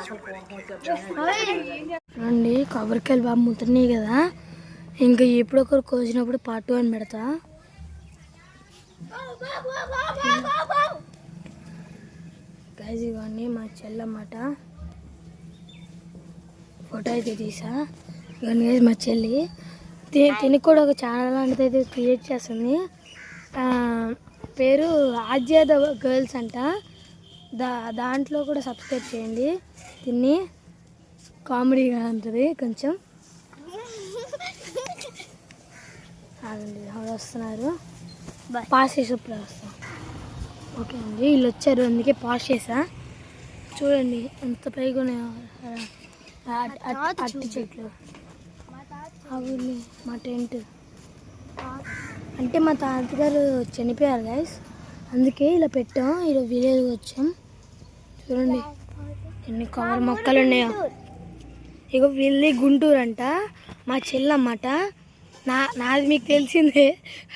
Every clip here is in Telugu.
చూడండి కొబ్బరికాయలు బాగా ముతున్నాయి కదా, ఇంకా ఎప్పుడొకరు కోసినప్పుడు పార్ట్ 1 పెడతా. గైస్ ఇవన్నీ మా చెల్లన్నమాట, ఫోటో అయితే తీసా. ఇవన్నీ మా చెల్లి తిని కూడా ఒక ఛానల్ లాంటిది అయితే క్రియేట్ చేస్తుంది. పేరు ఆద్యాద గర్ల్స్ అంట. దాంట్లో కూడా సబ్స్క్రైబ్ చేయండి. తిని కామెడీగా ఉంటుంది కొంచెం. ఆగండి ఎవరు వస్తున్నారు, పాస్ చేసి ఇప్పుడు వస్తాం. ఓకే అండి వీళ్ళు వచ్చారు, అందుకే పాస్ చేసా. చూడండి ఎంత పైగా ఉన్నాయో అట్టి చెట్లు. అవి మా టెంట్ అంటే మా తాతగారు చనిపోయారు గైస్, అందుకే ఇలా పెట్టాం. ఇలా విలేజ్ వచ్చాం. చూడండి ఎన్ని కవర్ మొక్కలు ఉన్నాయో. ఇక వీళ్ళది గుంటూరు అంట, మా చెల్లన్నమాట. నాది మీకు తెలిసిందే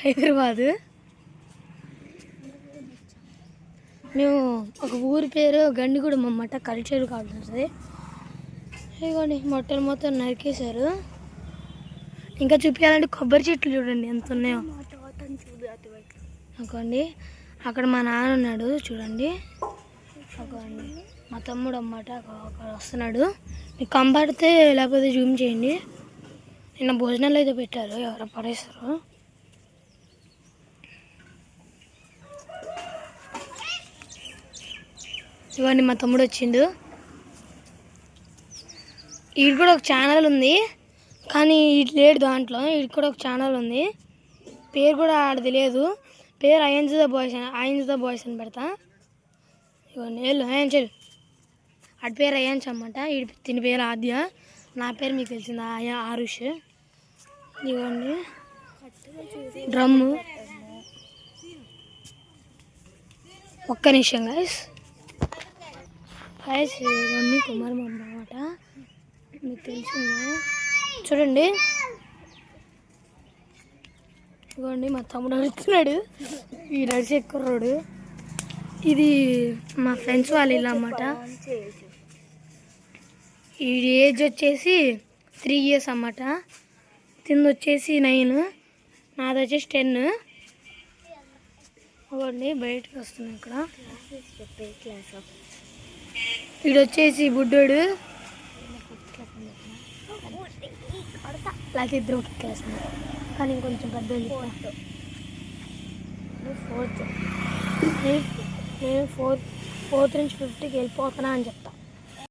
హైదరాబాదు. మేము ఒక ఊరి పేరు గండిగూడెం అన్నమాట, కల్చర్ కావాల్సింది. ఇదిగోండి మొట్టలు మొత్తం నరికేశారు. ఇంకా చూపించాలంటే కొబ్బరి చెట్లు చూడండి ఎంత ఉన్నాయో. అనుకోండి అక్కడ మా నాన్న ఉన్నాడు చూడండి. అనుకోండి మా తమ్ముడు అన్నమాట అక్కడ వస్తున్నాడు. మీకు కంపడితే లేకపోతే జూమ్ చేయండి. నిన్న భోజనాలు అయితే పెట్టారు, ఎవరో పడేస్తారు. ఇవన్నీ మా తమ్ముడు వచ్చిండు. వీడు కూడా ఒక ఛానల్ ఉంది, కానీ ఇటు లేడు దాంట్లో. వీడికి కూడా ఒక ఛానల్ ఉంది, పేరు కూడా ఆడది లేదు. పేరు అయన్స్ ద బాయ్స్ అని పెడతా. ఇవన్నీ వెళ్ళు అయన్స్, అటు పేరు అయన్స్ అన్నమాట. తిని పేరు ఆద్య, నా పేరు మీకు తెలిసింది ఆరుష్. ఇవన్నీ డ్రమ్ము. ఒక్క నిమిషం గైస్. ఇవన్నీ కుమారమ్మ అన్నమాట, మీకు తెలిసిందా. చూడండి ఇవ్వండి మా తమ్ముడు అడుగుతున్నాడు, ఈ నడిచి ఎక్కుర్రోడు. ఇది మా ఫ్రెండ్స్ వాళ్ళు ఇలా అన్నమాట. ఈ ఏజ్ వచ్చేసి 3 years అన్నమాట. తింది వచ్చేసి 9, నాది వచ్చేసి 10. ఇవ్వండి బయటకు వస్తున్నాయి ఇక్కడ. వీడు వచ్చేసి బుడ్డోడు, లేకపోతే 2th class, కానీ ఇంకొంచెం పెద్ద. 4th. నేను 4th నుంచి 5th వెళ్ళిపోతున్నా అని చెప్తా.